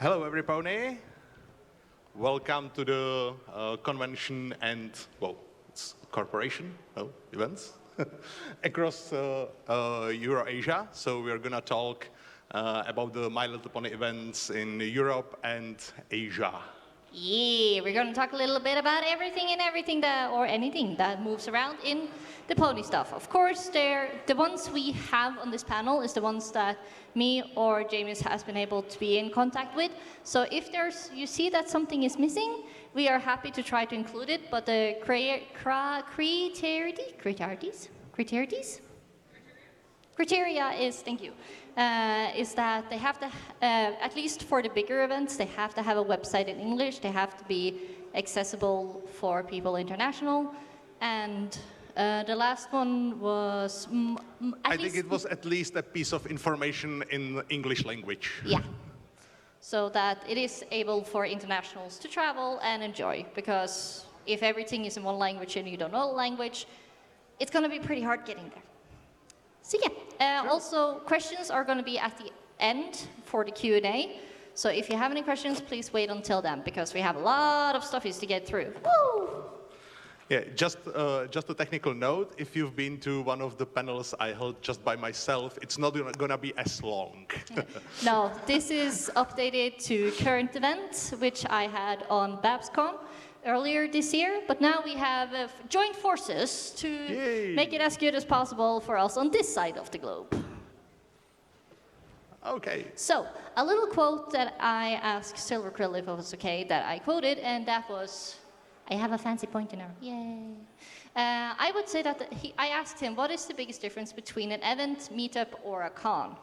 Hello, everybody. Welcome to the convention and, well, it's corporation, events across Euroasia. So we're going to talk about the My Little Pony events in Europe and Asia. Yeah, we're going to talk a little bit about everything and everything that, or anything that moves around in the pony stuff. Of course, the ones we have on this panel is the ones that me or Jamis has been able to be in contact with. So if you see that something is missing, we are happy to try to include it, but the criteria is, thank you, is that they have to, at least for the bigger events, they have to have a website in English, they have to be accessible for people international, and the last one was... I think it was at least a piece of information in English language. Yeah, so that it is able for internationals to travel and enjoy, because if everything is in one language and you don't know the language, it's going to be pretty hard getting there. So yeah, sure. Also questions are going to be at the end for the Q&A. So if you have any questions, please wait until then, because we have a lot of stuffies to get through. Woo! Yeah, just a technical note, if you've been to one of the panels I held just by myself, it's not going to be as long. No, this is updated to current events, which I had on BabsCon earlier this year, but now we have joined forces to make it as good as possible for us on this side of the globe. Okay. So, a little quote that I asked Silver Krill if it was okay that I quoted, and that was, I have a fancy pointer now, yay. I would say that I asked him, what is the biggest difference between an event, meetup, or a con?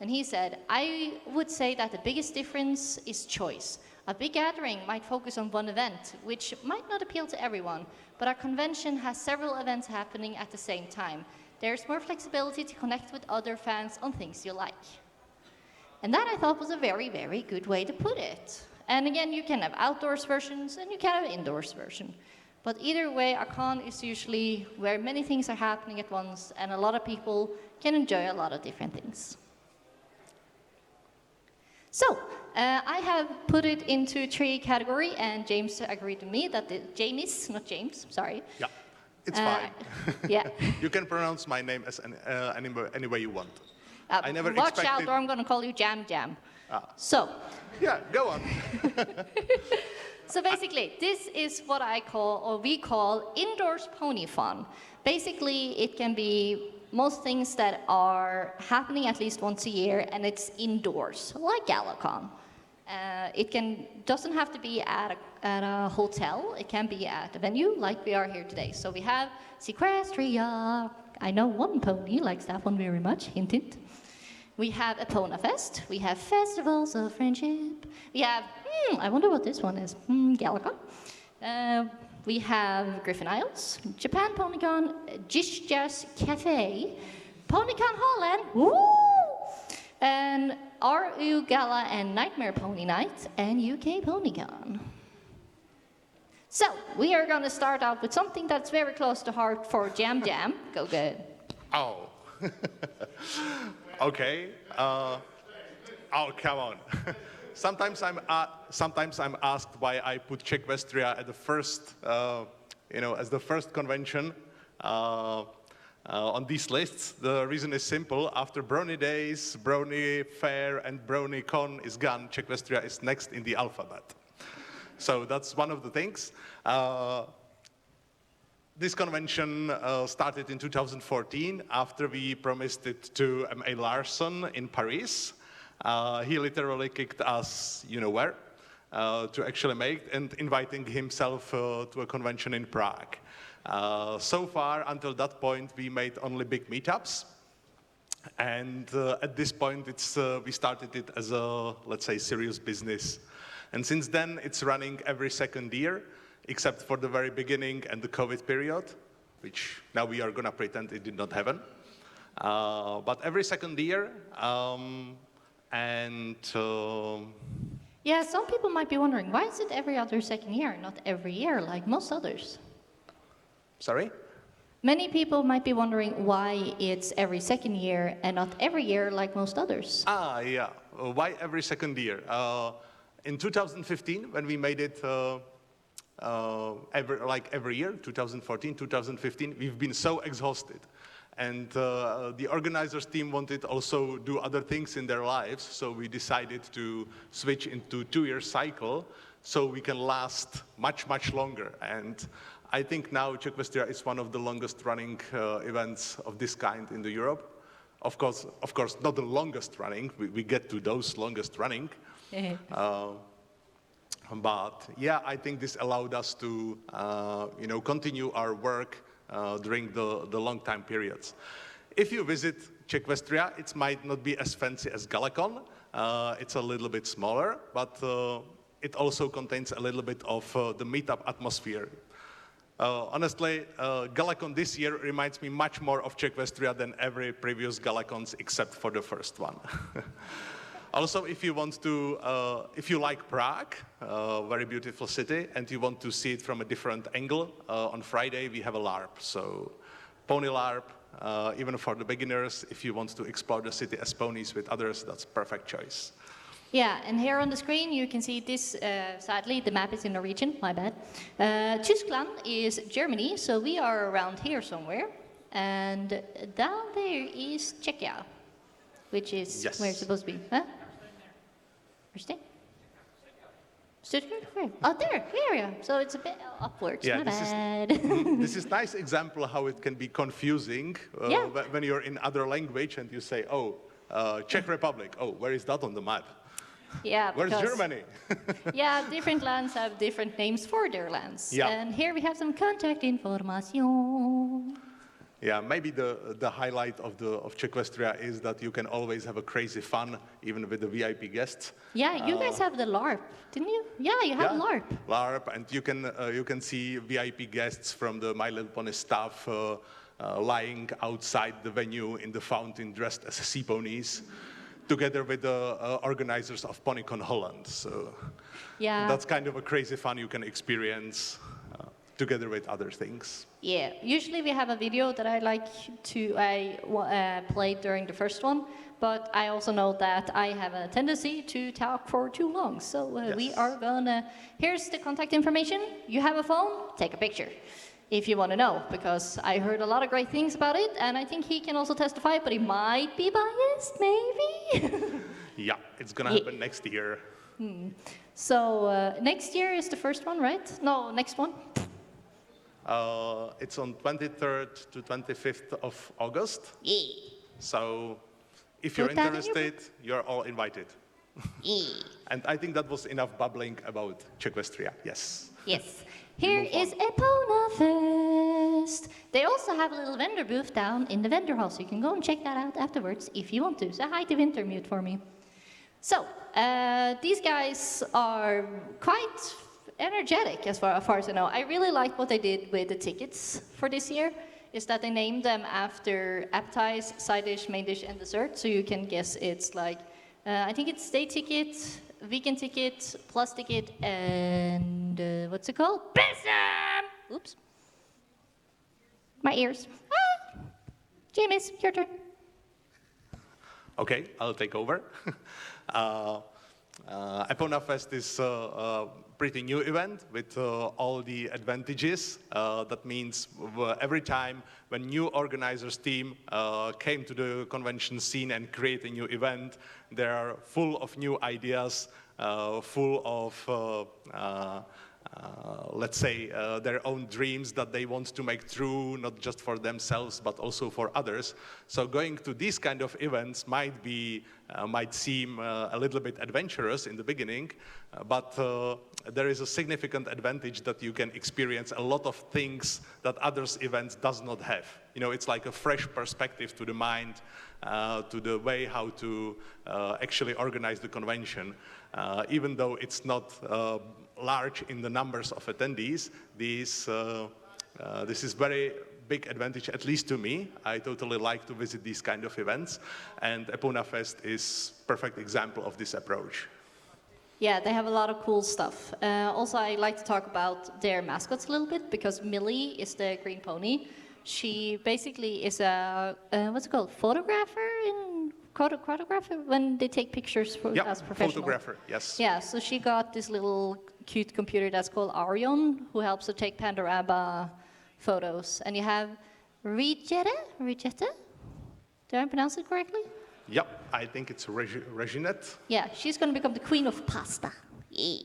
And he said, I would say that the biggest difference is choice. A big gathering might focus on one event, which might not appeal to everyone, but our convention has several events happening at the same time. There's more flexibility to connect with other fans on things you like. And that I thought was a very, very good way to put it. And again, you can have outdoors versions and you can have indoors version. But either way, a con is usually where many things are happening at once and a lot of people can enjoy a lot of different things. So, I have put it into 3 categories, and James agreed with me that Jamis, not James, sorry. Yeah, it's fine. Yeah. You can pronounce my name as any way you want. I never watch expected... out, or I'm going to call you Jam Jam. Ah. So. Yeah, go on. So basically, this is what I call, or we call, indoors pony fun. Basically, it can be most things that are happening at least once a year, and it's indoors, like GalaCon. It doesn't have to be at a hotel. It can be at a venue, like we are here today. So we have Sequestria. I know one pony likes that one very much, hint, hint. We have Epona Fest. We have Festivals of Friendship. We have, I wonder what this one is, GalaCon. We have Griffin Isles, Japan PonyCon, Jish Jazz Cafe, PonyCon Holland, woo! And RU Gala and Nightmare Pony Night, and UK PonyCon. So, we are going to start out with something that's very close to heart for Jam Jam. Go good. Oh. Okay. Oh, come on. Sometimes I'm asked why I put Czechvestria at the first, as the first convention on these lists. The reason is simple. After Brony Days, Brony Fair, and Brony Con is gone, Czechvestria is next in the alphabet. So that's one of the things. This convention started in 2014 after we promised it to M.A. Larson in Paris. He literally kicked us, you know where, to actually make and inviting himself to a convention in Prague. So far, until that point, we made only big meetups. And at this point, we started it as a, let's say, serious business. And since then, it's running every second year, except for the very beginning and the COVID period, which now we are going to pretend it did not happen. But every second year, Yeah, some people might be wondering, why is it every other second year, not every year, like most others? Sorry? Many people might be wondering why it's every second year and not every year like most others. Yeah. Why every second year? in 2015, when we made it every year, 2014, 2015, we've been so exhausted. And the organizers team wanted also do other things in their lives, so we decided to switch into 2-year cycle so we can last much, much longer. And I think now Czechvestria is one of the longest running events of this kind in the Europe. Of course, not the longest running. We get to those longest running. But yeah, I think this allowed us to continue our work during the long time periods. If you visit Czechvestria, it might not be as fancy as GalaCon. It's a little bit smaller, but it also contains a little bit of the meetup atmosphere. Honestly, GalaCon this year reminds me much more of Czechvestria than every previous GalaCons except for the first one. Also, if you like Prague, very beautiful city, and you want to see it from a different angle, on Friday we have a LARP. So, pony LARP, even for the beginners, if you want to explore the city as ponies with others, that's a perfect choice. Yeah, and here on the screen you can see this, sadly the map is in Norwegian, my bad. Tyskland is Germany, so we are around here somewhere. And down there is Czechia, which is where it's supposed to be. Huh? Where's Stuttgart? Where? Oh, there, area. So it's a bit upwards, my bad. This is nice example how it can be confusing when you're in other language and you say, oh, Czech Republic, oh, where is that on the map? Yeah, where's Germany? Yeah, different lands have different names for their lands. Yeah. And here we have some contact information. Yeah, maybe the highlight of Czechvestria is that you can always have a crazy fun, even with the VIP guests. Yeah, you guys have the LARP, didn't you? Yeah, you have LARP. LARP, and you can see VIP guests from the My Little Pony staff lying outside the venue in the fountain dressed as sea ponies, together with the organizers of PonyCon Holland. So that's kind of a crazy fun you can experience together with other things. Yeah, usually we have a video that I like to play during the first one, but I also know that I have a tendency to talk for too long. So we are gonna, here's the contact information. You have a phone, take a picture if you want to know, because I heard a lot of great things about it, and I think he can also testify, but he might be biased, maybe? Yeah, it's gonna happen next year. So next year is the first one, right? No, next one. It's on 23rd to 25th of August. Yeah. So if you're interested, you're all invited. Yeah. And I think that was enough babbling about Czechvestria, yes. Yes. Here is Epona Fest. They also have a little vendor booth down in the vendor hall, so you can go and check that out afterwards if you want to. Say hi to Wintermute for me. So, these guys are quite energetic as far as I know. I really like what they did with the tickets for this year, is that they named them after appetize, side dish, main dish, and dessert, so you can guess it's like, I think it's day ticket, weekend ticket, plus ticket, and what's it called? Besom! Oops. My ears. Ah! Jamis, your turn. Okay, I'll take over. Epona Fest is a pretty new event with all the advantages. That means every time when new organizers team came to the convention scene and create a new event, they are full of new ideas, full of let's say, their own dreams that they want to make true, not just for themselves, but also for others. So going to these kind of events might seem a little bit adventurous in the beginning, but there is a significant advantage that you can experience a lot of things that others events does not have. You know, it's like a fresh perspective to the mind, to the way how to actually organize the convention. Even though it's not large in the numbers of attendees, this is very big advantage, at least to me. I totally like to visit these kind of events, and Epona Fest is perfect example of this approach. Yeah, they have a lot of cool stuff. Also, I like to talk about their mascots a little bit, because Millie is the green pony. She basically is a, what's it called, photographer in Photographer when they take pictures for as professional. Photographer, yes. Yeah, so she got this little cute computer that's called Arion, who helps to take panorama photos. And you have Regette? Did I pronounce it correctly? Yep, I think it's Reginette. Yeah, she's going to become the queen of pasta. Yeah.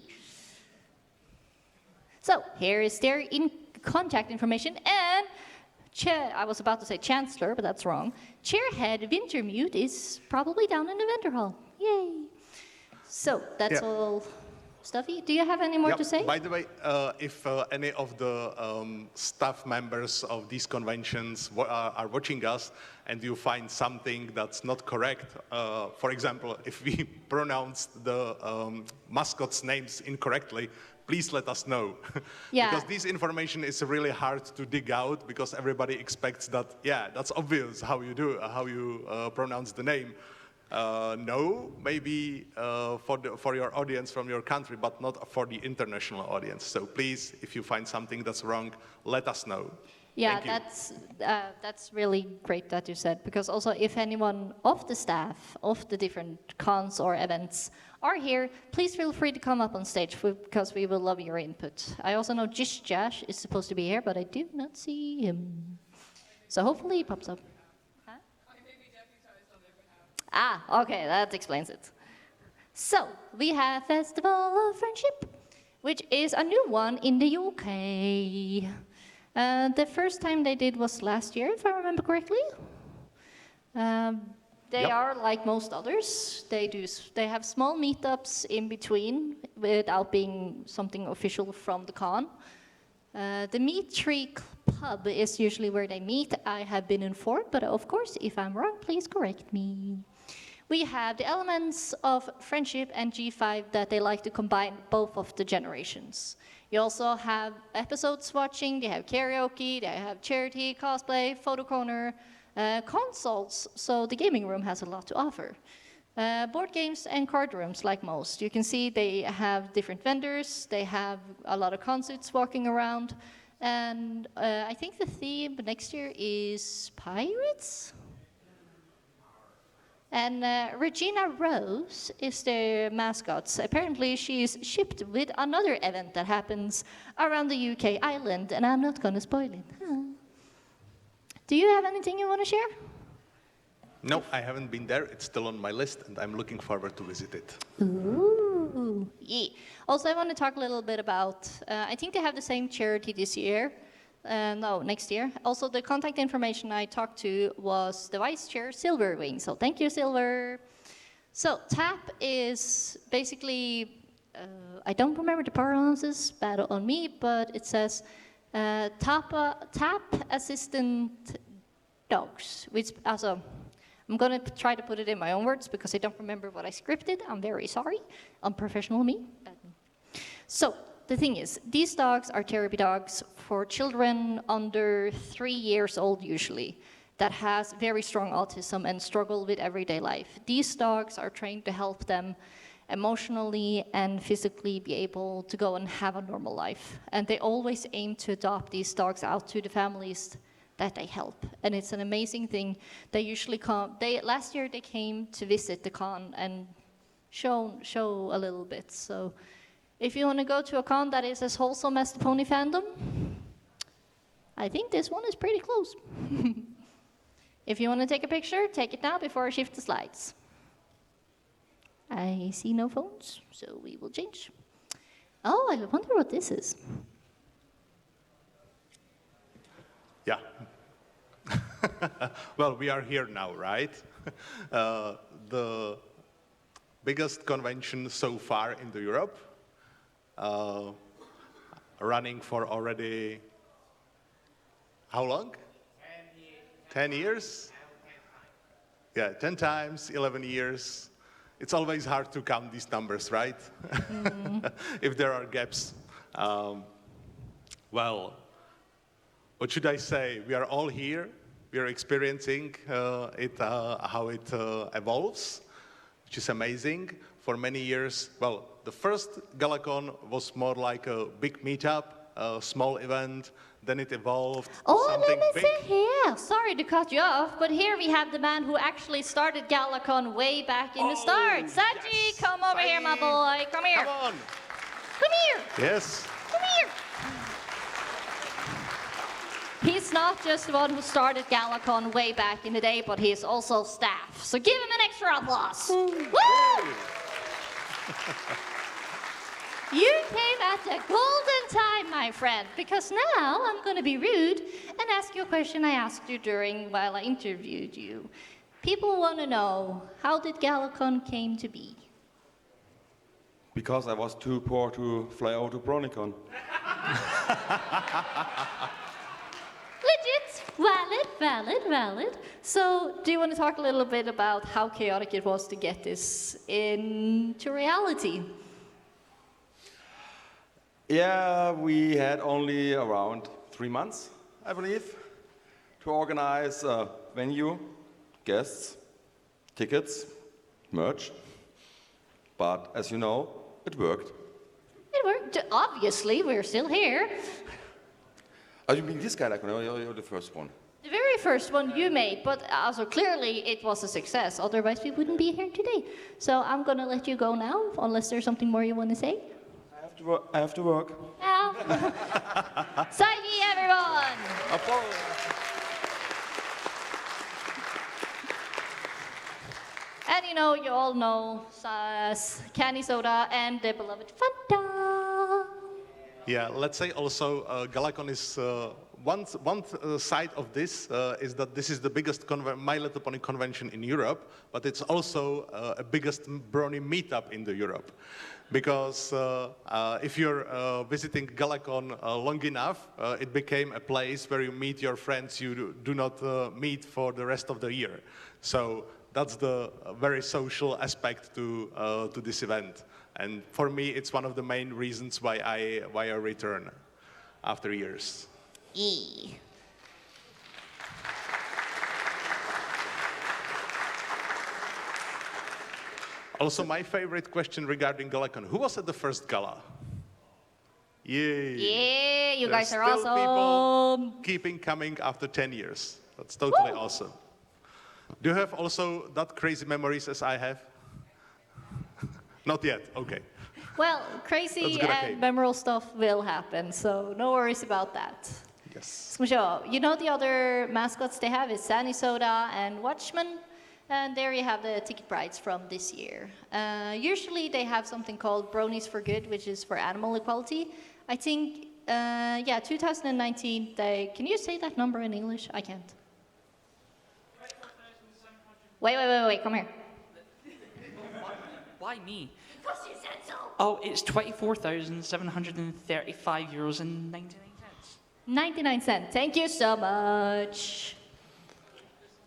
So here is their contact information, and I was about to say Chancellor, but that's wrong. Chairhead Wintermute is probably down in the vendor hall. Yay! So that's all. Stuffy, do you have any more to say? By the way, if any of the staff members of these conventions are watching us and you find something that's not correct, for example, if we pronounced the mascots' names incorrectly, please let us know. Because this information is really hard to dig out because everybody expects that, that's obvious how you pronounce the name. No, maybe for your audience from your country, but not for the international audience. So please, if you find something that's wrong, let us know. Yeah, that's really great that you said, because also if anyone of the staff of the different cons or events are here, please feel free to come up on stage because we will love your input. I also know Jish Jash is supposed to be here, but I do not see him. So hopefully he pops up. Okay, that explains it. So, we have Festival of Friendship, which is a new one in the UK. The first time they did was last year, if I remember correctly. They are like most others. They have small meetups in between without being something official from the con. The Meet Tree Pub is usually where they meet. I have been informed, but of course, if I'm wrong, please correct me. We have the elements of friendship and G5 that they like to combine both of the generations. You also have episodes watching, they have karaoke, they have charity, cosplay, photo corner, consoles, so the gaming room has a lot to offer. Board games and card rooms, like most. You can see they have different vendors, they have a lot of concerts walking around, and I think the theme next year is pirates? And Regina Rose is their mascot. Apparently she is shipped with another event that happens around the UK island, and I'm not going to spoil it. Do you have anything you want to share? No, I haven't been there. It's still on my list, and I'm looking forward to visit it. Ooh, yeah. Also, I want to talk a little bit about, I think they have the same charity this year. No, next year. Also, the contact information I talked to was the vice chair, Silverwing. So thank you, Silver. So TAP is basically, I don't remember the pronunciations, bad on me, but it says TAP assistant dogs, which also, I'm going to try to put it in my own words because I don't remember what I scripted. I'm very sorry. Unprofessional me. So, the thing is, these dogs are therapy dogs for children under 3 years old usually that has very strong autism and struggle with everyday life. These dogs are trained to help them emotionally and physically be able to go and have a normal life. And they always aim to adopt these dogs out to the families that they help. And it's an amazing thing. They usually come, last year they came to visit the con and show a little bit. So if you want to go to a con that is as wholesome as the pony fandom, I think this one is pretty close. If you want to take a picture, take it now before I shift the slides. I see no phones, so we will change. Oh, I wonder what this is. Yeah. Well, we are here now, right? The biggest convention so far in Europe. Running for already, how long? 10 years? Yeah, 10 times, 11 years. It's always hard to count these numbers, right? If there are gaps. Well, what should I say? We are all here. We are experiencing how it evolves, which is amazing. For many years, well, the first GalaCon was more like a big meetup a small event, then it evolved to Oh, something let me big. say here. Sorry to cut you off, but here we have the man who actually started GalaCon way back in the start. Saji, yes. come over here, my boy. Come here. Come on. Come here. Yes. Come here. He's not just the one who started GalaCon way back in the day, but he's also staff. So give him an extra applause. Woo! You came at the golden time, my friend, because now I'm going to be rude and ask you a question I asked you while I interviewed you. People want to know, how did GalaCon came to be? Because I was too poor to fly out to BronyCon. Legit, valid. So, do you want to talk a little bit about how chaotic it was to get this into reality? Yeah, we had only around 3 months, I believe, to organize a venue, guests, tickets, merch. But as you know, it worked. It worked. Obviously, we're still here. Oh, you mean this guy, like, no, you're the first one. The very first one you made, but also clearly it was a success. Otherwise, we wouldn't be here today. So I'm gonna let you go now, unless there's something more you want to say. I have to work. Now, Saigi, everyone. And you all know candy soda and the beloved Fanta. Yeah, let's say also GalaCon is one side of this is that this is the biggest My Little Pony convention in Europe, but it's also a biggest brony meetup in Europe. Because if you're visiting GalaCon long enough, it became a place where you meet your friends you do not meet for the rest of the year. So that's the very social aspect to this event. And for me, it's one of the main reasons why I return after years. Also, my favorite question regarding GalaCon: who was at the first gala? Yay! Yeah, you guys are There's still awesome. people keeping coming after 10 years. That's totally Woo! awesome. Do you have also that crazy memories as I have? Not yet. Okay. Well, crazy That's gonna and came. memorable stuff will happen, so no worries about that. Yes. You know the other mascots they have is Sunny Soda and Watchman, and there you have the ticket price from this year. Usually they have something called Bronies for Good, which is for animal equality. I think, 2019, can you say that number in English? I can't. Wait, come here. Why me? Because you said so. Oh, it's 24,735 euros and 99 cents. 99 cents. Thank you so much.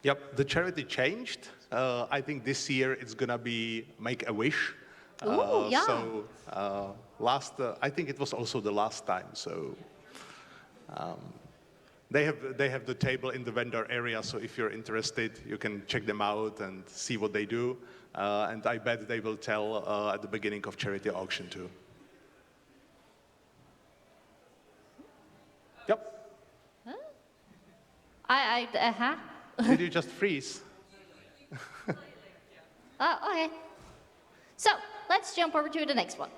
Yep, the charity changed. I think this year it's gonna be Make a Wish. Ooh, yeah. So I think it was also the last time. So they have the table in the vendor area. So if you're interested, you can check them out and see what they do. And I bet they will tell at the beginning of charity auction too. Yep. Huh? Did you just freeze? Oh, okay. So, let's jump over to the next one.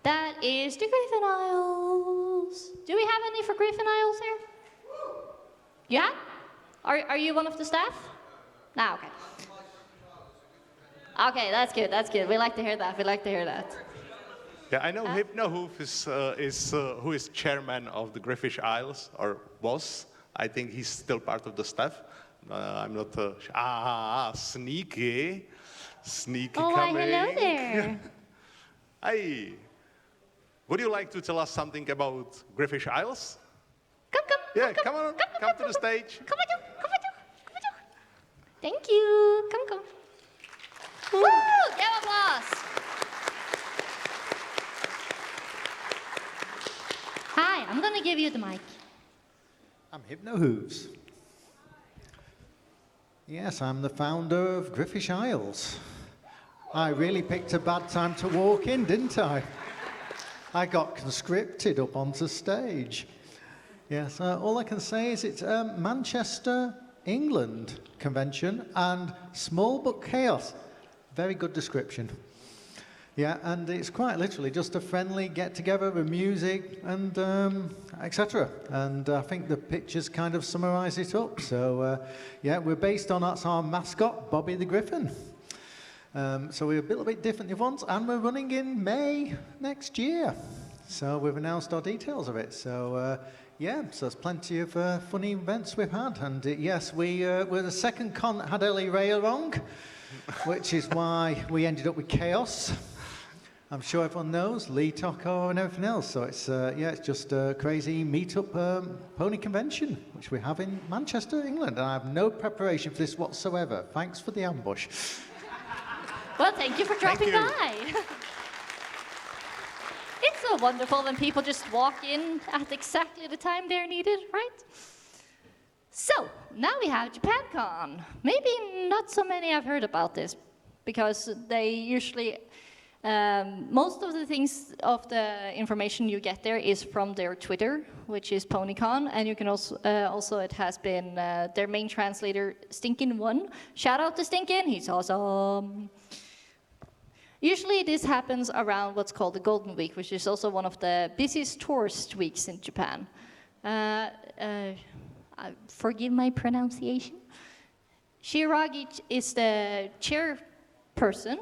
That is the Griffin Isles. Do we have any for Griffin Isles here? Yeah? Are you one of the staff? No, okay. Okay, that's good. We like to hear that. Yeah, I know Hypno who is chairman of the Griffish Isles, or was. I think he's still part of the staff. I'm not sneaky Oh, coming. hello there. Hey, would you like to tell us something about Griffish Isles? Come. Yeah, come on, come to the stage. Come on. Thank you. Come. Woo! Give applause. Hi, I'm gonna give you the mic. I'm Hypno Hooves. Yes, I'm the founder of Griffish Isles. I really picked a bad time to walk in, didn't I? I got conscripted up onto stage. Yes, all I can say is it's Manchester, England convention and small but chaos. Very good description. Yeah, and it's quite literally just a friendly get-together with music and etc. And I think the pictures kind of summarise it up. So, yeah, we're based on that's our mascot, Bobby the Griffin. So we're a little bit different than once, and we're running in May next year. So we've announced our details of it. So, yeah, so there's plenty of funny events we've had. And yes, we're the second con that had Ellie Ray along, which is why we ended up with chaos. I'm sure everyone knows Lee Toko and everything else. So it's yeah, it's just a crazy meetup pony convention, which we have in Manchester, England. And I have no preparation for this whatsoever. Thanks for the ambush. Well, thank you for dropping by. It's so wonderful when people just walk in at exactly the time they're needed, right? So, now we have JapanCon. Maybe not so many have heard about this, because they usually, most of the things of the information you get there is from their Twitter, which is PonyCon, and you can also it has been their main translator, Stinkin1. Shout out to Stinkin, he's awesome. Usually this happens around what's called the Golden Week, which is also one of the busiest tourist weeks in Japan. Forgive my pronunciation. Shiragi is the chairperson,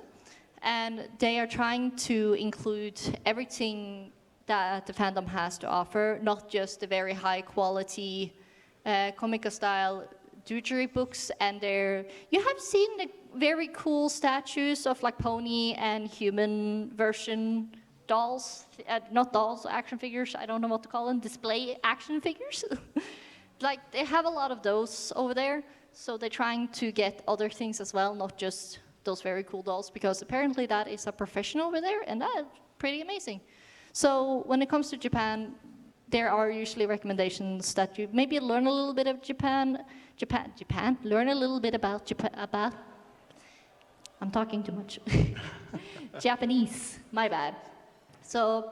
and they are trying to include everything that the fandom has to offer, not just the very high quality Comica-style Dujiri books, and you have seen the very cool statues of like pony and human version dolls, not dolls, action figures, I don't know what to call them, display action figures. Like they have a lot of those over there, so they're trying to get other things as well, not just those very cool dolls, because apparently that is a profession over there, and that's pretty amazing. So when it comes to Japan, there are usually recommendations that you maybe learn a little bit of Japan, learn a little bit about Japan, I'm talking too much. Japanese, my bad. So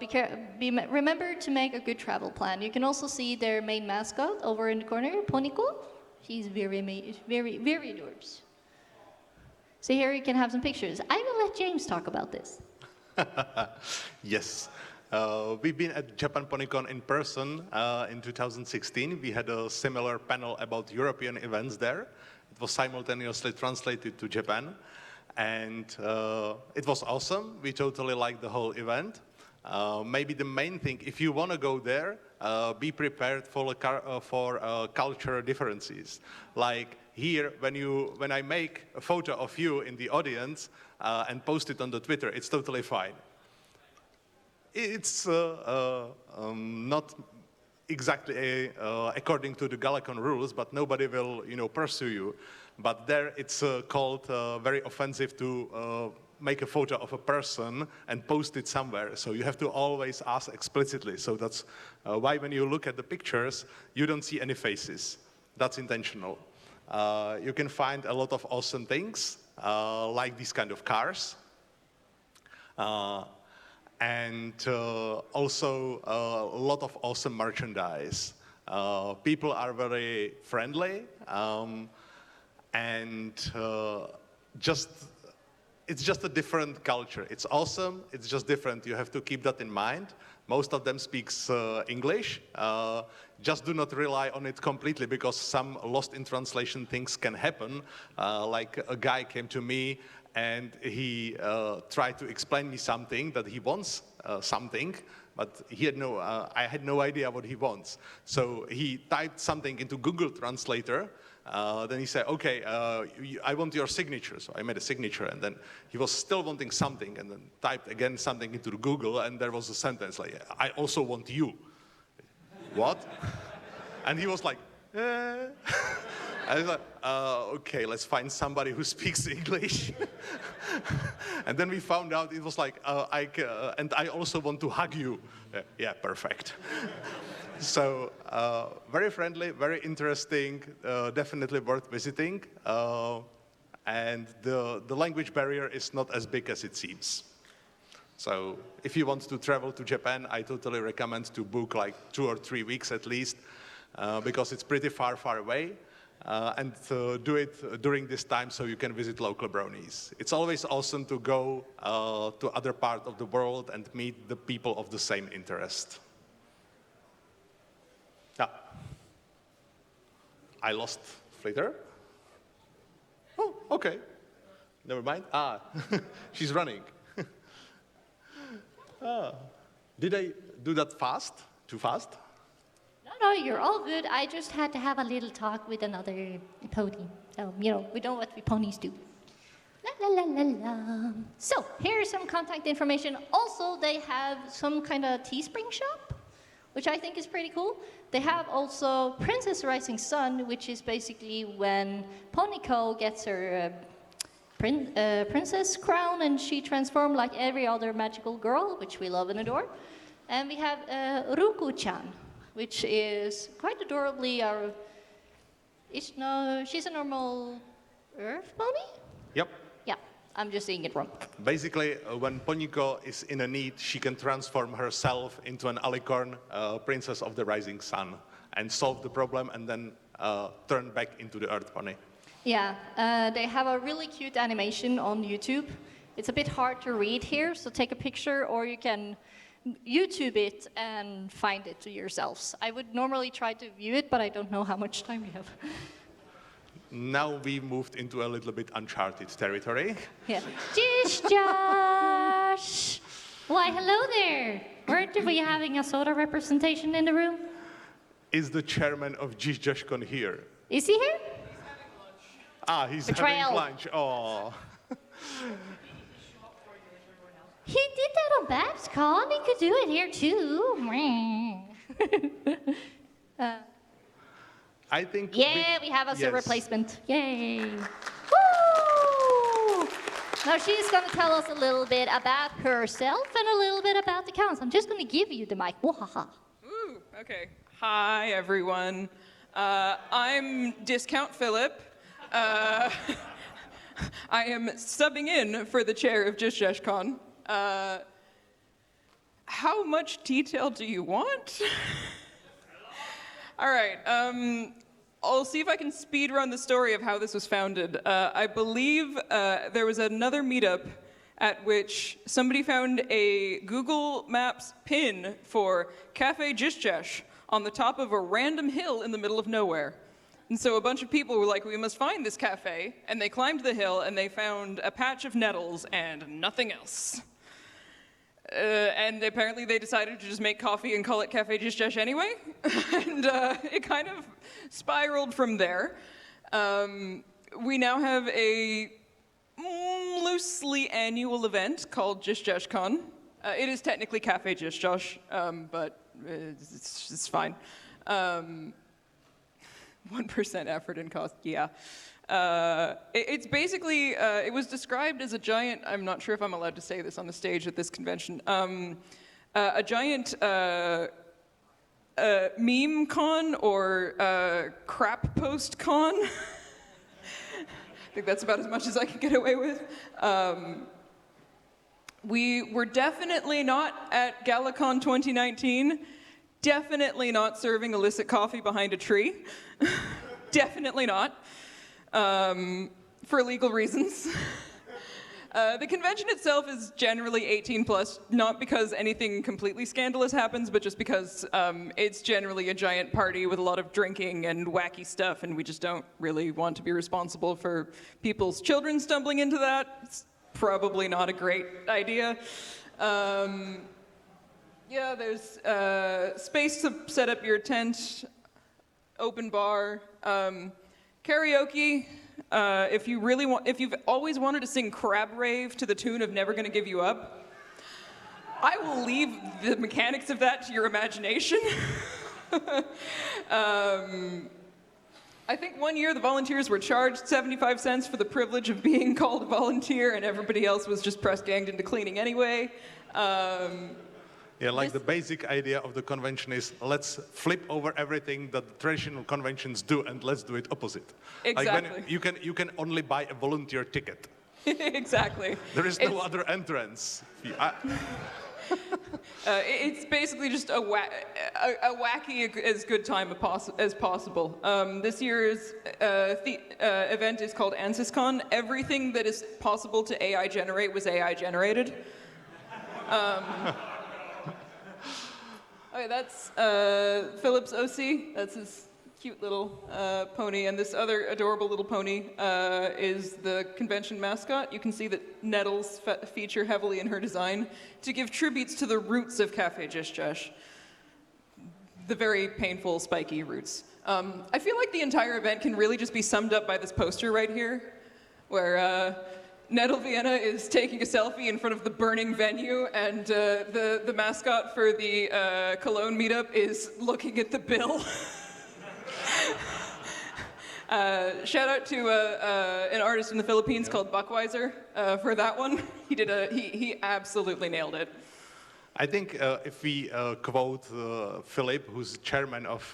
remember to make a good travel plan. You can also see their main mascot over in the corner, Poniko. She's very, very, very adorbs. So here you can have some pictures. I will let James talk about this. Yes. We've been at Japan PonyCon in person in 2016. We had a similar panel about European events there. It was simultaneously translated to Japan. And it was awesome. We totally liked the whole event. Maybe the main thing, if you want to go there, be prepared for cultural differences. Like here, when I make a photo of you in the audience and post it on the Twitter, it's totally fine. It's not exactly according to the GalaCon rules, but nobody will, pursue you. But there, it's called very offensive to make a photo of a person and post it somewhere. So you have to always ask explicitly. So that's why when you look at the pictures, you don't see any faces. That's intentional. You can find a lot of awesome things, like these kind of cars. And also a lot of awesome merchandise. People are very friendly, and it's just a different culture. It's awesome, it's just different. You have to keep that in mind. Most of them speaks English. Just do not rely on it completely, because some lost in translation things can happen. Like a guy came to me and he tried to explain me something, that he wants something, but I had no idea what he wants. So he typed something into Google Translator. Then he said, okay, I want your signature. So I made a signature, and then he was still wanting something, and then typed again something into Google, and there was a sentence like, I also want you. What? And he was like, eh. I was like, okay, let's find somebody who speaks English. And then we found out it was like, and I also want to hug you. Yeah, perfect. So very friendly, very interesting, definitely worth visiting. And the language barrier is not as big as it seems. So if you want to travel to Japan, I totally recommend to book like 2 or 3 weeks at least, because it's pretty far away. And do it during this time so you can visit local bronies. It's always awesome to go to other part of the world and meet the people of the same interest. Yeah. I lost Flitter. Oh, okay. Never mind. She's running. Did I do that fast? Too fast? No, you're all good. I just had to have a little talk with another pony. So, we know what we ponies do. La la la la la. So, here's some contact information. Also, they have some kind of Teespring shop, which I think is pretty cool. They have also Princess Rising Sun, which is basically when Ponyco gets her princess crown and she transforms like every other magical girl, which we love and adore. And we have Ruku-chan, which is quite adorably she's a normal earth pony? Yep. Yeah, I'm just saying it wrong. Basically, when Ponyco is in a need, she can transform herself into an alicorn, princess of the rising sun, and solve the problem and then turn back into the earth pony. Yeah, they have a really cute animation on YouTube. It's a bit hard to read here, so take a picture or you can YouTube it and find it to yourselves. I would normally try to view it, but I don't know how much time we have. Now we moved into a little bit uncharted territory. Yeah. Jish Josh! Why, hello there! Weren't we having a soda representation in the room? Is the chairman of GJashCon here? Is he here? He's Betrayal. having lunch. Oh. He did that on BabsCon. He could do it here too. I think. Yeah, we have us a yes. replacement. Yay! Woo! Now she's going to tell us a little bit about herself and a little bit about the cons. I'm just going to give you the mic. Wahaha. Ooh, okay. Hi, everyone. I'm Discount Philip. I am subbing in for the chair of GJashCon. How much detail do you want? All right. I'll see if I can speed run the story of how this was founded. I believe there was another meetup at which somebody found a Google Maps pin for Cafe Jishjash on the top of a random hill in the middle of nowhere. And so a bunch of people were like, we must find this cafe. And they climbed the hill and they found a patch of nettles and nothing else. And apparently they decided to just make coffee and call it Cafe Jishjash anyway. And it kind of spiraled from there. We now have a loosely annual event called GJashCon. It is technically Cafe Jishjash, but it's fine. 1% effort and cost, yeah. It's basically, it was described as a giant, I'm not sure if I'm allowed to say this on the stage at this convention, a giant meme con or crap post con. I think that's about as much as I can get away with. We were definitely not at GalaCon 2019. Definitely not serving illicit coffee behind a tree. Definitely not. For legal reasons. The convention itself is generally 18 plus, not because anything completely scandalous happens, but just because it's generally a giant party with a lot of drinking and wacky stuff, and we just don't really want to be responsible for people's children stumbling into that. It's probably not a great idea. Yeah, there's space to set up your tent, open bar, karaoke. If you've always wanted to sing Crab Rave to the tune of Never Gonna Give You Up, I will leave the mechanics of that to your imagination. I think one year the volunteers were charged 75 cents for the privilege of being called a volunteer, and everybody else was just press ganged into cleaning anyway. Yeah, like the basic idea of the convention is let's flip over everything that the traditional conventions do and let's do it opposite. Exactly. Like when you can only buy a volunteer ticket. Exactly. There is no other entrance. It's basically just a wacky as good time as possible. This year's event is called AnsysCon. Everything that is possible to AI generate was AI generated. Okay, that's Philip's OC. That's his cute little pony, and this other adorable little pony is the convention mascot. You can see that nettles feature heavily in her design to give tributes to the roots of Cafe Jish Josh. The very painful, spiky roots. I feel like the entire event can really just be summed up by this poster right here, where Nettle Vienna is taking a selfie in front of the burning venue, and the mascot for the Cologne meetup is looking at the bill. Shout out to an artist in the Philippines called Buckweiser for that one. He absolutely nailed it. I think if we quote Philip, who's chairman of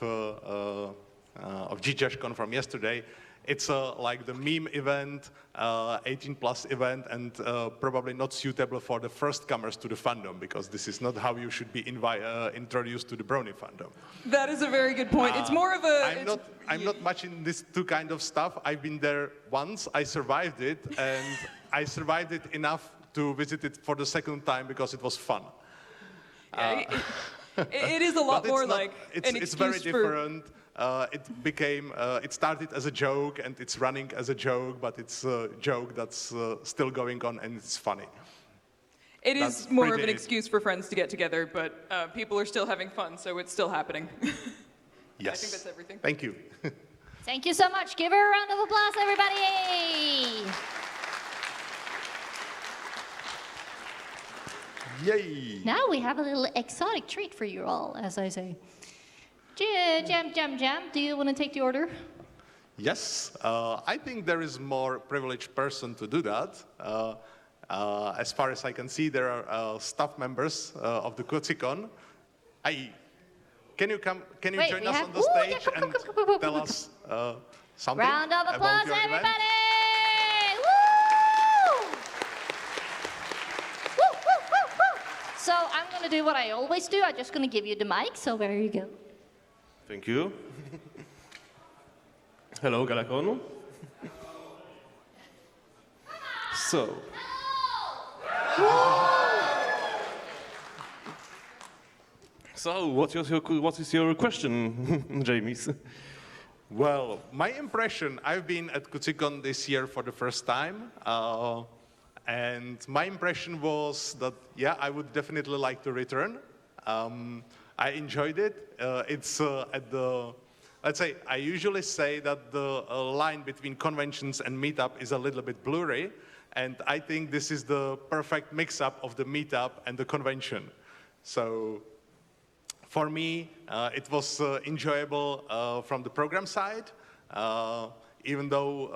GJashCon from yesterday, it's like the meme event, 18+ event, and probably not suitable for the first comers to the fandom, because this is not how you should be introduced to the Brony fandom. That is a very good point. It's more of a... I'm not much in this two kind of stuff. I've been there once, I survived it, and I survived it enough to visit it for the second time because it was fun. It is a lot more like an excuse it's very different. It started as a joke, and it's running as a joke, but it's a joke that's still going on, and it's funny. It is more of an excuse for friends to get together, but people are still having fun, so it's still happening. Yes. I think that's everything. Thank you. Thank you so much. Give her a round of applause, everybody. Yay! Now we have a little exotic treat for you all, as I say. Jam, do you want to take the order? Yes, I think there is more privileged person to do that. As far as I can see, there are staff members of the GalaCon. Can you Wait, join us on the yeah, stage and tell us something Round of about applause, your everybody! event? Woo! Woo, woo, woo, woo! So I'm going to do what I always do. I'm just going to give you the mic, so there you go. Thank you. Hello, GalaCon. So. So, what is your question, Jamis? Well, my impression, I've been at GalaCon this year for the first time, and my impression was that, yeah, I would definitely like to return. I enjoyed it. It's at the, let's say, I usually say that the line between conventions and meetup is a little bit blurry, and I think this is the perfect mix-up of the meetup and the convention. So for me, it was enjoyable from the program side, even though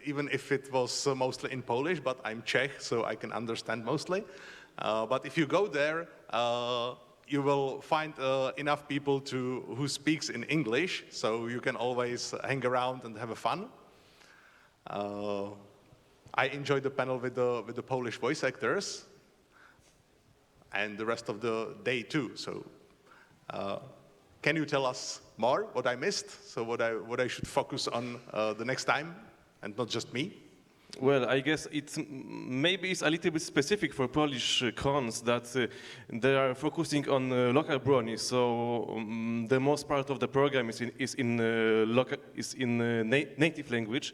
even if it was mostly in Polish, but I'm Czech, so I can understand mostly. But if you go there, you will find enough people who speaks in English, so you can always hang around and have a fun. I enjoyed the panel with the Polish voice actors, and the rest of the day too. So, can you tell us more what I missed? So what I should focus on the next time, and not just me? Well, I guess maybe it's a little bit specific for Polish cons that they are focusing on local bronies. So the most part of the program is in native language.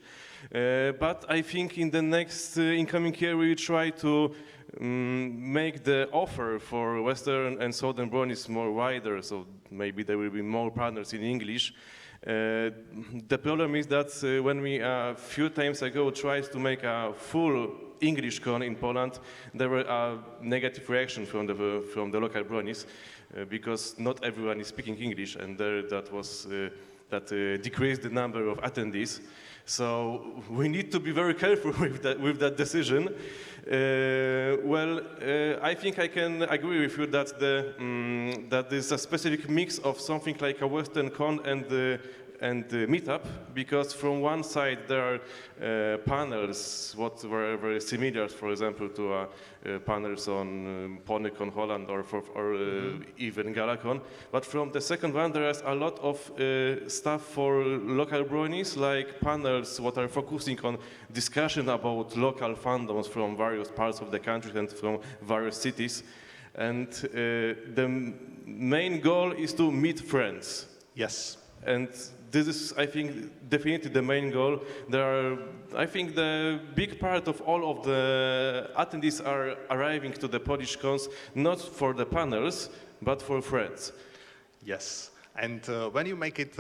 But I think in the next incoming year we will try to make the offer for Western and Southern bronies more wider. So maybe there will be more partners in English. The problem is that when we a few times ago tried to make a full English con in Poland, there were a negative reaction from the local bronies because not everyone is speaking English, and that decreased the number of attendees. So we need to be very careful with that decision. I think I can agree with you that that there's a specific mix of something like a Western con and and meetup, because from one side there are panels what were very similar, for example, to panels on PonyCon Holland or even GalaCon. But from the second one, there is a lot of stuff for local bronies, like panels what are focusing on discussion about local fandoms from various parts of the country and from various cities. And the main goal is to meet friends. Yes. And this is, I think, definitely the main goal. There are, I think, the big part of all of the attendees are arriving to the Polish cons not for the panels, but for friends. Yes. And when you make it,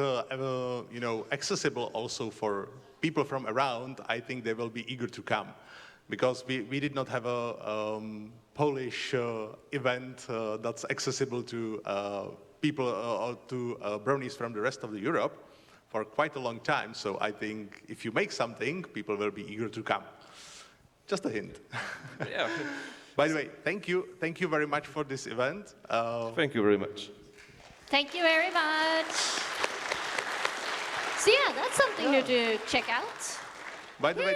accessible also for people from around, I think they will be eager to come, because we did not have a Polish event that's accessible to people or to bronies from the rest of the Europe for quite a long time. So I think if you make something, people will be eager to come. Just a hint. Yeah. By the way, thank you very much for this event. Thank you very much. Thank you very much. So yeah, that's something to check out. By the way,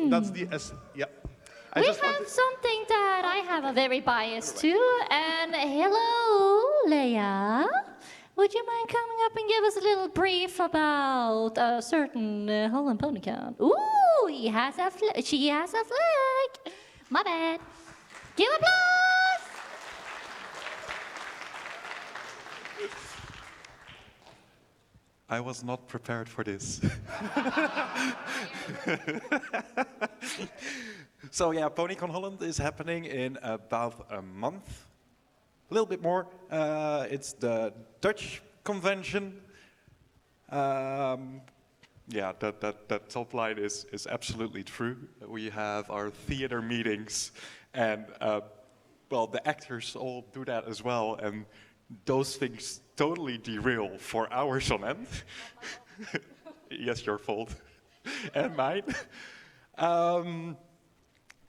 that's the yeah. We have something that I have a very bias to. And hello, Leia. Would you mind coming up and give us a little brief about a certain Holland PonyCon? Ooh, she has a flag. My bad. Give applause. I was not prepared for this. So yeah, PonyCon Holland is happening in about a month, a little bit more. It's the Dutch convention. Yeah, that top line is absolutely true. We have our theater meetings, and well, the actors all do that as well, and those things totally derail for hours on end. Yes, your fault. And mine.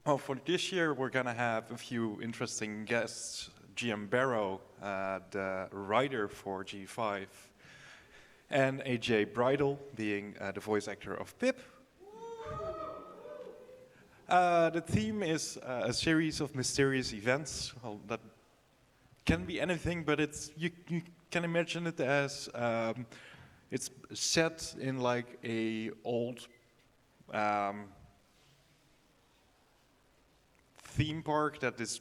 Well, for this year, we're going to have a few interesting guests. GM Barrow, the writer for G5, and AJ Bridle, being the voice actor of Pip. The theme is a series of mysterious events. Well, that can be anything, but it's you can imagine it as it's set in like a old theme park that is.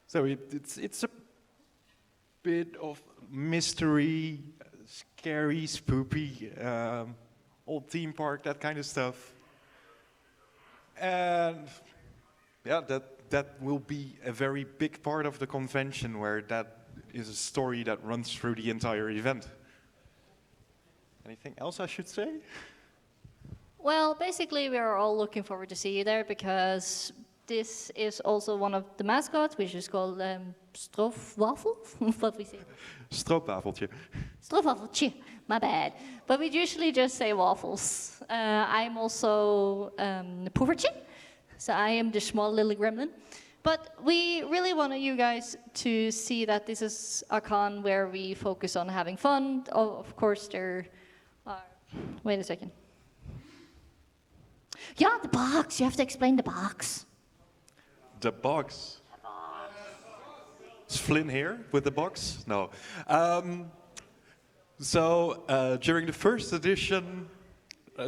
So it's a bit of mystery, scary, spoopy, old theme park, that kind of stuff. And yeah, that will be a very big part of the convention, where that is a story that runs through the entire event. Anything else I should say? Well, basically, we are all looking forward to see you there, because this is also one of the mascots, which is called Stroopwafel. What we say? Stroopwafeltje. Stroopwafeltje, my bad. But we usually just say waffles. I'm also Poovertje, so I am the small little gremlin. But we really want you guys to see that this is a con where we focus on having fun. Oh, of course, there are... Wait a second. Yeah, the box. You have to explain the box. The box. Is Flynn here with the box? No. So during the first edition,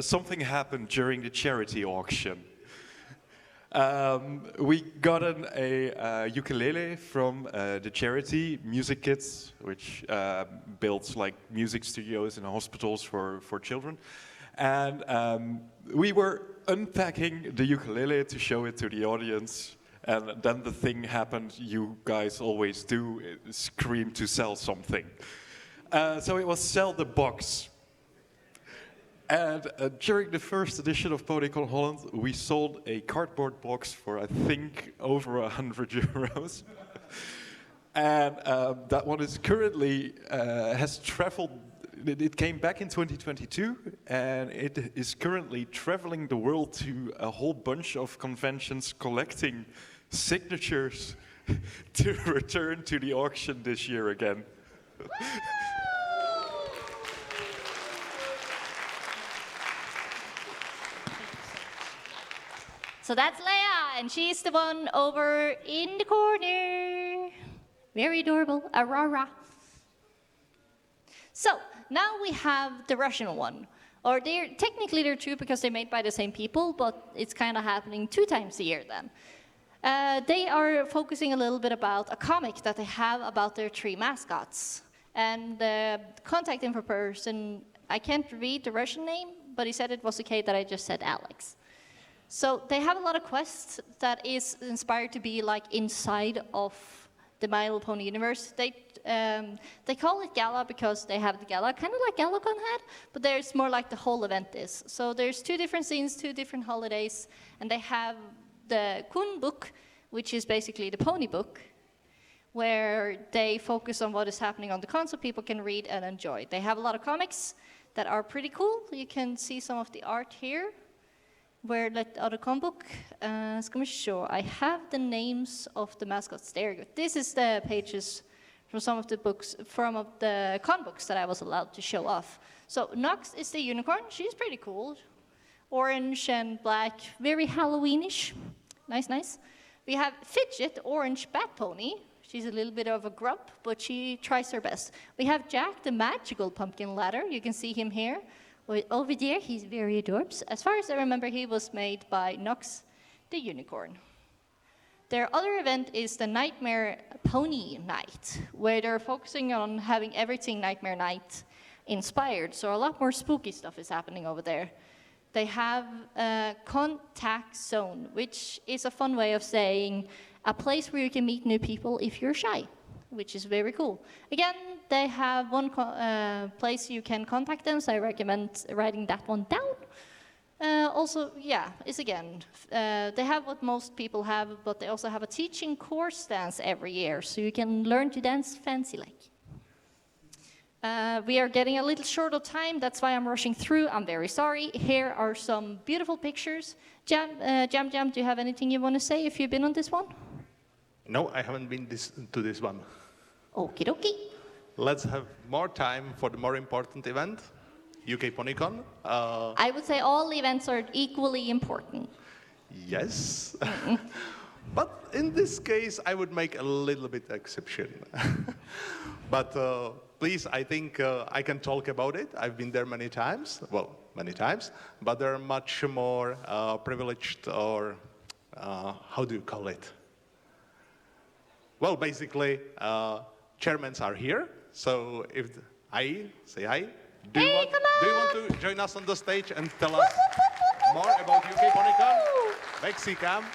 something happened during the charity auction. We got a ukulele from the charity Music Kids, which builds like music studios in hospitals for children. And we were unpacking the ukulele to show it to the audience. And then the thing happened you guys always do, scream to sell something. So it was sell the box. And during the first edition of PonyCon Holland, we sold a cardboard box for, I think, over 100 euros. And that one is currently, has traveled, it came back in 2022, and it is currently traveling the world to a whole bunch of conventions, collecting signatures to return to the auction this year again. So that's Leia, and she's the one over in the corner. Very adorable, Aurora. So now we have the Russian one. Or technically they're two because they're made by the same people, but it's kind of happening 2 times a year then. They are focusing a little bit about a comic that they have about their 3 mascots. And the contact info person, I can't read the Russian name, but he said it was okay that I just said Alex. So they have a lot of quests that is inspired to be like inside of the My Little Pony universe. They call it Gala because they have the Gala, kind of like GalaCon had, but there's more like the whole event is. So there's 2 different scenes, 2 different holidays, and they have the Kun book, which is basically the pony book, where they focus on what is happening on the con so people can read and enjoy. They have a lot of comics that are pretty cool. You can see some of the art here. Where the other con book, ska vi show. I have the names of the mascots there. This is the pages from some of the books, from of the con books that I was allowed to show off. So Nox is the unicorn. She's pretty cool. Orange and black, very Halloweenish. Nice, nice. We have Fidget, orange bat pony. She's a little bit of a grump, but she tries her best. We have Jack, the magical pumpkin ladder. You can see him here. Over there, he's very adorable. As far as I remember, he was made by Nox, the unicorn. Their other event is the Nightmare Pony Night, where they're focusing on having everything Nightmare Night inspired. So a lot more spooky stuff is happening over there. They have a contact zone, which is a fun way of saying a place where you can meet new people if you're shy, which is very cool. Again, they have one place you can contact them, so I recommend writing that one down. Also, yeah, it's again, they have what most people have, but they also have a teaching course dance every year, so you can learn to dance fancy like. We are getting a little short of time, that's why I'm rushing through. I'm very sorry. Here are some beautiful pictures. Jam, do you have anything you want to say if you've been on this one? No, I haven't been to this one. Okie dokie. Let's have more time for the more important event, UK PonyCon. I would say all events are equally important. Yes. But in this case, I would make a little bit exception. But please, I think I can talk about it. I've been there many times. Well, many times. But there are much more privileged or, how do you call it? Well, basically, chairmen are here. So if I say hi, do you want to join us on the stage and tell us more about UK PonyCon? Lexi, come.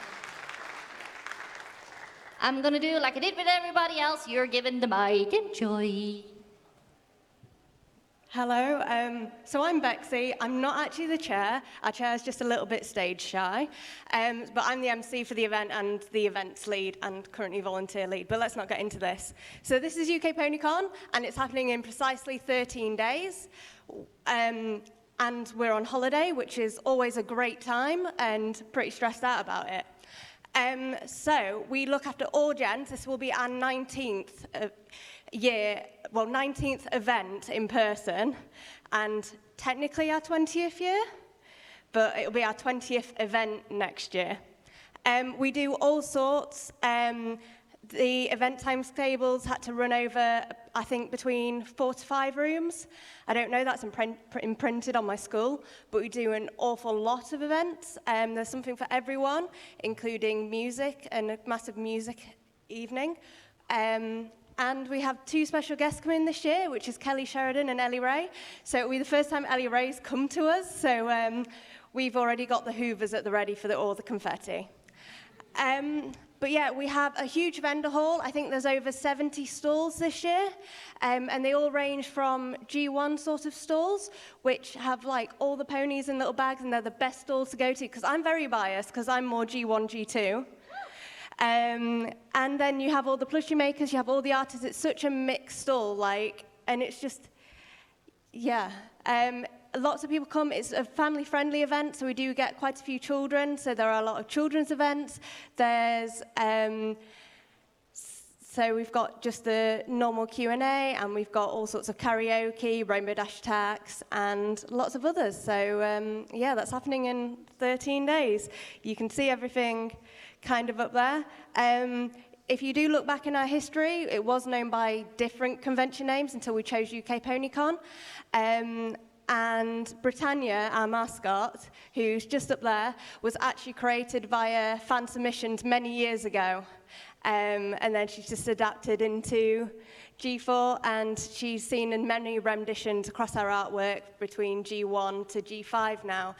I'm gonna do like I did with everybody else. You're given the mic. Enjoy. Hello, so I'm Bexy. I'm not actually the chair. Our chair is just a little bit stage shy. But I'm the MC for the event and the events lead and currently volunteer lead. But let's not get into this. So this is UK PonyCon and it's happening in precisely 13 days. And we're on holiday, which is always a great time and pretty stressed out about it. So we look after all gens. This will be our 19th 19th event in person, and technically our 20th year, but it'll be our 20th event next year. We do all sorts. The event timetables had to run over, I think, between 4 to 5 rooms. I don't know, that's imprinted on my school, but we do an awful lot of events. There's something for everyone, including music and a massive music evening. And we have 2 special guests coming this year, which is Kelly Sheridan and Ellie Ray. So it'll be the first time Ellie Ray's come to us, so we've already got the hoovers at the ready for all the confetti. But yeah, we have a huge vendor hall. I think there's over 70 stalls this year, and they all range from G1 sort of stalls, which have like all the ponies in little bags, and they're the best stalls to go to, because I'm very biased, because I'm more G1, G2. And then you have all the plushie makers, you have all the artists. It's such a mixed stall, like, and it's just, yeah. Lots of people come. It's a family-friendly event, so we do get quite a few children, so there are a lot of children's events. There's So we've got just the normal Q&A, and we've got all sorts of karaoke, Rainbow Dash attacks, and lots of others. So yeah, that's happening in 13 days. You can see everything kind of up there. If you do look back in our history, it was known by different convention names until we chose UK PonyCon. And Britannia, our mascot, who's just up there, was actually created via fan submissions many years ago. And then she's just adapted into G4, and she's seen in many renditions across our artwork between G1 to G5 now.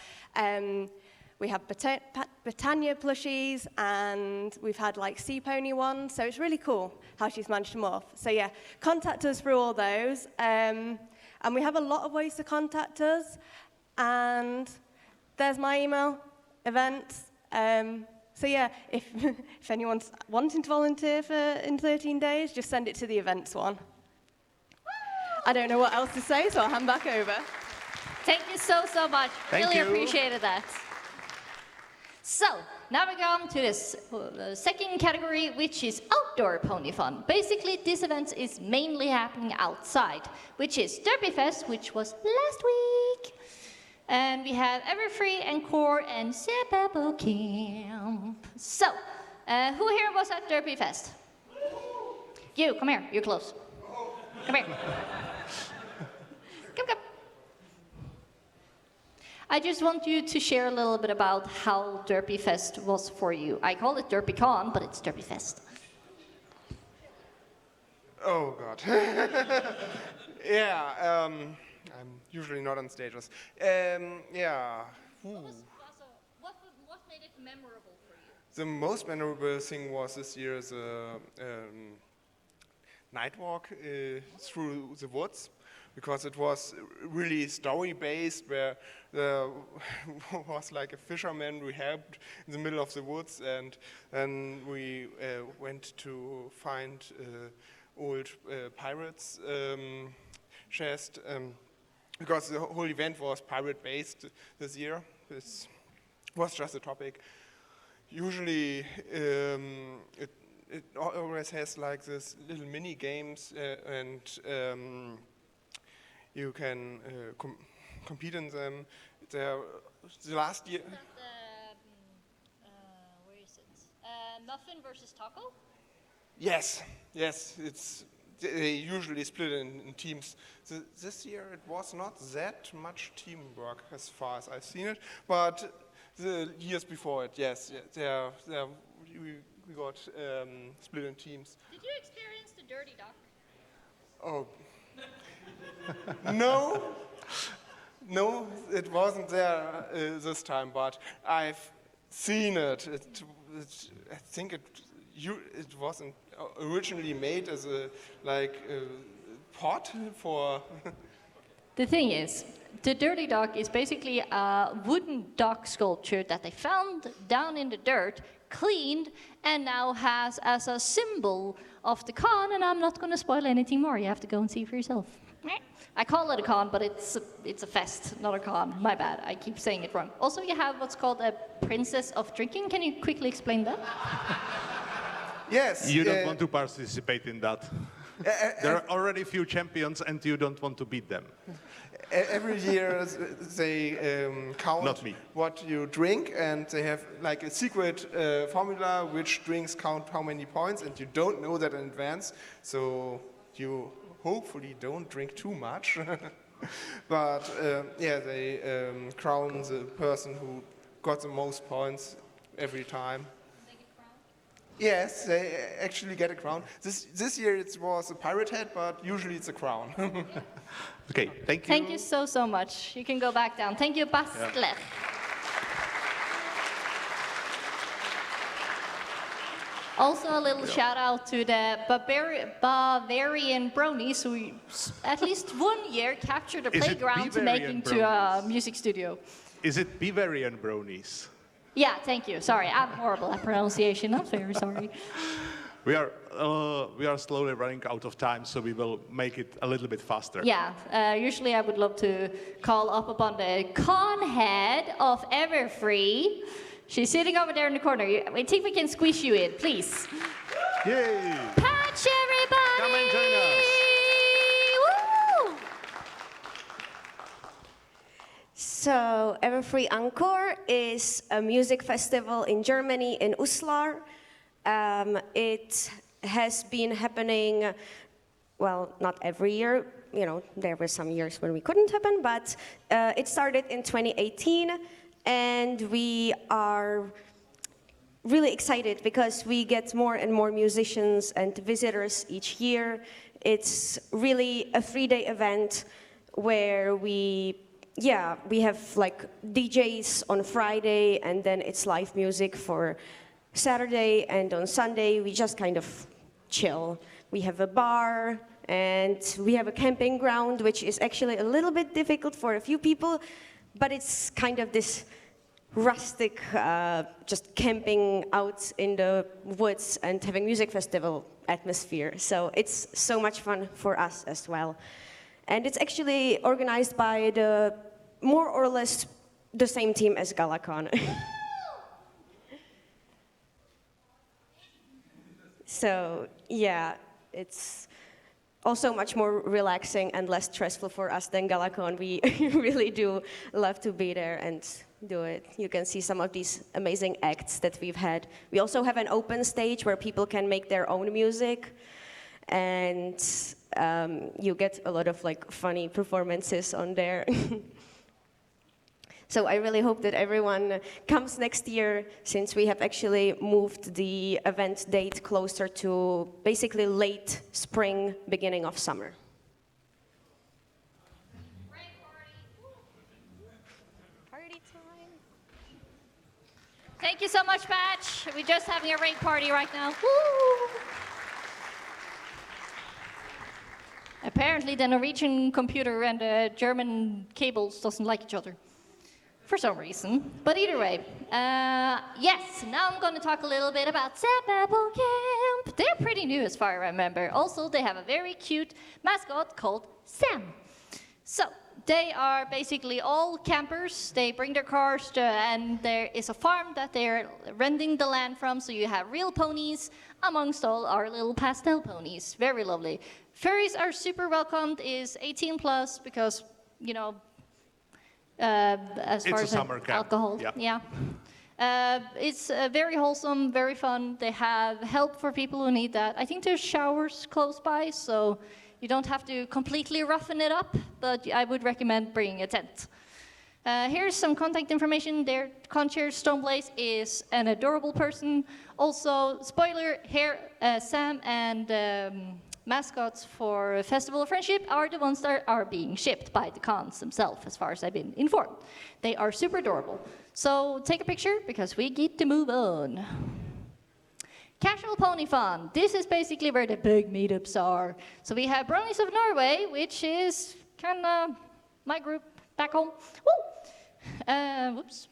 We have Britannia plushies, and we've had like Sea Pony ones, so it's really cool how she's managed to morph. So yeah, contact us through all those. And we have a lot of ways to contact us. And there's my email, events. So yeah, if anyone's wanting to volunteer in 13 days, just send it to the events one. I don't know what else to say, so I'll hand back over. Thank you so much. Thank Really you. appreciated that. So, now we come to this second category, which is outdoor pony fun. Basically, this event is mainly happening outside, which is Derby Fest, which was last week. And we have Everfree and Core and Sebabo Camp. So, who here was at Derby Fest? You, come here, you're close. Come here. Come. I just want you to share a little bit about how Derby Fest was for you. I call it DerbyCon, but it's Derby Fest. Oh, God. Yeah, I'm usually not on stages. Yeah. What made it memorable for you? The most memorable thing was this year's night walk through the woods, because it was really story-based, where there was like a fisherman we helped in the middle of the woods, and then we went to find old pirates' chest, because the whole event was pirate-based this year. This was just a topic. Usually, it always has like this little mini games, and you can compete in them. The last year. Where is it? Muffin versus Taco? Yes. They usually split in teams. This year it was not that much teamwork as far as I've seen it, but the years before it, yes, we got split in teams. Did you experience the Dirty Duck? Oh. No, it wasn't there this time, but I've seen it. I think it wasn't originally made as a pot for. The thing is, the Dirty Duck is basically a wooden duck sculpture that they found down in the dirt, cleaned, and now has as a symbol of the con, and I'm not going to spoil anything more. You have to go and see for yourself. I call it a con, but it's a fest, not a con. My bad, I keep saying it wrong. Also, you have what's called a Princess of Drinking. Can you quickly explain that? Yes. You don't want to participate in that. There are already few champions, and you don't want to beat them. Every year they count Not me. what you drink, and they have like a secret formula which drinks count how many points, and you don't know that in advance, so you hopefully don't drink too much. But yeah, they crown the person who got the most points every time. Yes, they actually get a crown. This year it was a pirate hat, but usually it's a crown. Okay, thank you. Thank you so much. You can go back down. Thank you, Bastler. Yeah. Also, a little shout out to the Bavarian Bronies, who at least 1 year captured a Is it playground to make Bavarian into a Bronies? music studio. Is it Bavarian bronies? Yeah, thank you. Sorry, I'm horrible at pronunciation. I'm very sorry. We are slowly running out of time, so we will make it a little bit faster. Yeah, usually I would love to call up upon the con head of Everfree. She's sitting over there in the corner. I think we can squeeze you in, please. Yay! Pacha! So Everfree Encore is a music festival in Germany, in Uslar. It has been happening, well, not every year. You know, there were some years when we couldn't happen, but it started in 2018, and we are really excited because we get more and more musicians and visitors each year. It's really a 3-day event where we have like DJs on Friday, and then it's live music for Saturday, and on Sunday we just kind of chill. We have a bar, and we have a camping ground, which is actually a little bit difficult for a few people, but it's kind of this rustic, just camping out in the woods and having music festival atmosphere. So it's so much fun for us as well. And it's actually organized by the more or less the same team as GalaCon. So yeah, it's also much more relaxing and less stressful for us than GalaCon. We really do love to be there and do it. You can see some of these amazing acts that we've had. We also have an open stage where people can make their own music, and you get a lot of like funny performances on there. So I really hope that everyone comes next year, since we have actually moved the event date closer to basically late spring, beginning of summer. Party time. Thank you so much, Patch. We're just having a rave party right now. Woo! Apparently the Norwegian computer and the German cables doesn't like each other. For some reason. But either way, yes, now I'm going to talk a little bit about Sapapple Camp. They're pretty new as far as I remember. Also, they have a very cute mascot called Sam. So, they are basically all campers. They bring their cars and there is a farm that they're renting the land from, so you have real ponies amongst all our little pastel ponies. Very lovely. Furries are super welcomed, is 18 plus because, you know, as far as alcohol. Yeah. It's very wholesome, very fun. They have help for people who need that. I think there's showers close by, so you don't have to completely roughen it up, but I would recommend bringing a tent. Here's some contact information. Their concierge Stoneblaze is an adorable person. Also, spoiler, here Sam and mascots for Festival of Friendship are the ones that are being shipped by the cons themselves, as far as I've been informed. They are super adorable. So take a picture, because we get to move on. Casual Pony Fun. This is basically where the big meetups are. So we have Brownies of Norway, which is kind of my group back home. Woo! Whoops.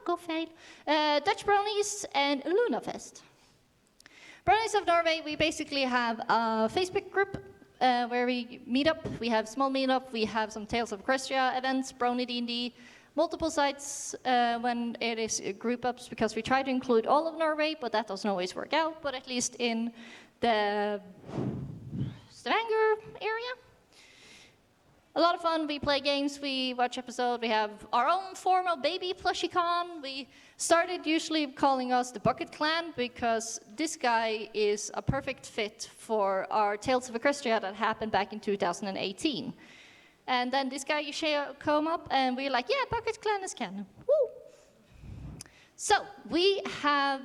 Go fail. Dutch Brownies and Lunafest. Brownies of Norway, we basically have a Facebook group where we meet up. We have small meetup. We have some Tales of Equestria events, Brownie D&D, multiple sites when it is group ups, because we try to include all of Norway, but that doesn't always work out. But at least in the Stavanger area, a lot of fun. We play games, we watch episodes, we have our own form of baby plushie con. We started usually calling us the Bucket Clan, because this guy is a perfect fit for our Tales of Equestria that happened back in 2018. And then this guy came up and we're like, yeah, Bucket Clan is canon. Woo! So we have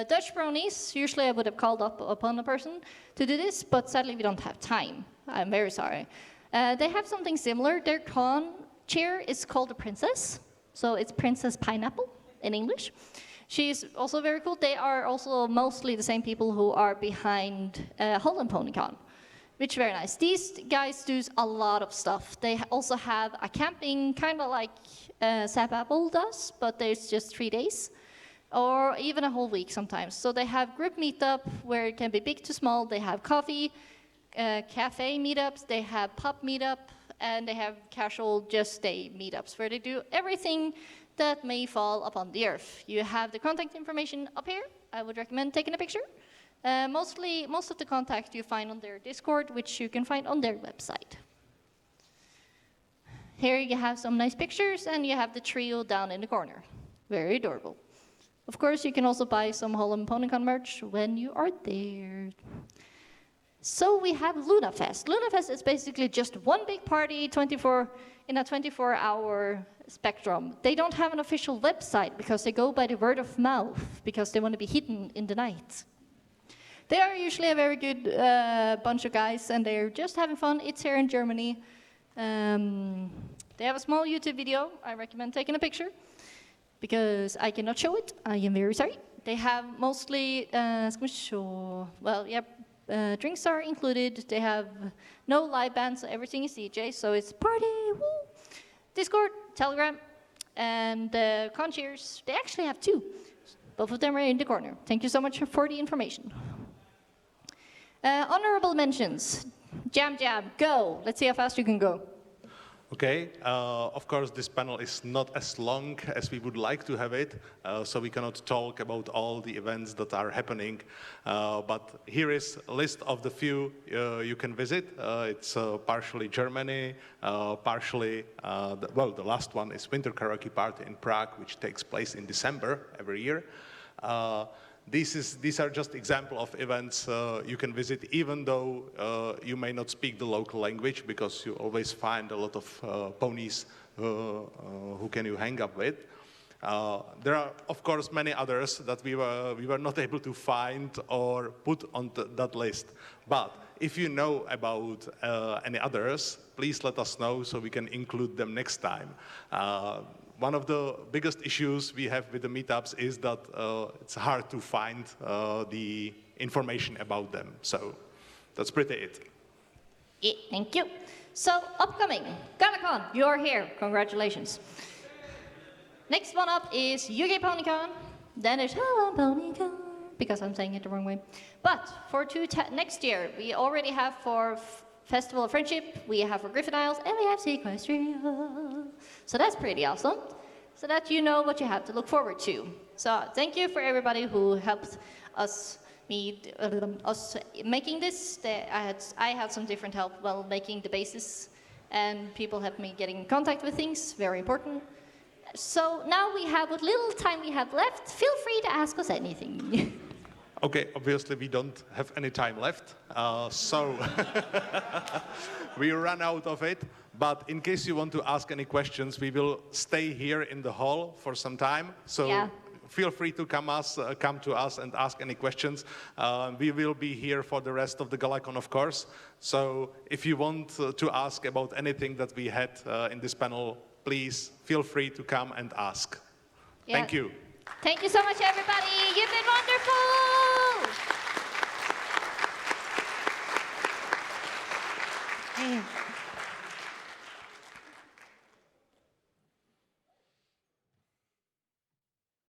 Dutch Brownies. Usually I would have called up upon a person to do this, but sadly we don't have time. I'm very sorry. They have something similar. Their con chair is called a princess. So it's Princess Pineapple in English. She's also very cool. They are also mostly the same people who are behind Holland PonyCon, which is very nice. These guys do a lot of stuff. They also have a camping, kind of like Sapapple does, but there's just 3 days, or even a whole week sometimes. So they have group meetup where it can be big to small. They have coffee, cafe meetups, they have pub meetup, and they have casual just stay meetups where they do everything that may fall upon the earth. You have the contact information up here. I would recommend taking a picture. Most of the contact you find on their Discord, which you can find on their website. Here you have some nice pictures, and you have the trio down in the corner. Very adorable. Of course, you can also buy some Holland PonyCon merch when you are there. So we have LunaFest. LunaFest is basically just one big party in a 24-hour spectrum. They don't have an official website because they go by the word of mouth because they want to be hidden in the night. They are usually a very good bunch of guys, and they're just having fun. It's here in Germany. They have a small YouTube video. I recommend taking a picture because I cannot show it. I am very sorry. They have mostly, drinks are included. They have no live bands, so everything is DJ, so it's party, woo! Discord, Telegram, and concierge. They actually have two. Both of them are in the corner. Thank you so much for the information. Honorable mentions. Jam, go. Let's see how fast you can go. Okay, of course this panel is not as long as we would like to have it, so we cannot talk about all the events that are happening, but here is a list of the few you can visit. It's partially Germany, partially, the last one is Winter Karaoke Party in Prague, which takes place in December every year. These are just examples of events you can visit, even though you may not speak the local language, because you always find a lot of ponies who can you hang up with. There are, of course, many others that we were not able to find or put on that list. But if you know about any others, please let us know so we can include them next time. One of the biggest issues we have with the meetups is that it's hard to find the information about them. So that's pretty it. Yeah, thank you. So upcoming, GalaCon, you're here. Congratulations. Next one up is UK PonyCon. Then there's Holland PonyCon, because I'm saying it the wrong way. But for next year, we already have for Festival of Friendship, we have for Griffin Isles, and we have Sequestria. So that's pretty awesome, so that you know what you have to look forward to. So thank you for everybody who helped us making this. I had some different help while making the basis, and people helped me getting in contact with things, very important. So now we have what little time we have left. Feel free to ask us anything. Okay, obviously we don't have any time left, so we ran out of it. But in case you want to ask any questions, we will stay here in the hall for some time. So feel free to come to us and ask any questions. We will be here for the rest of the GalaCon, of course. So if you want to ask about anything that we had in this panel, please feel free to come and ask. Yeah. Thank you. Thank you so much, everybody. You've been wonderful.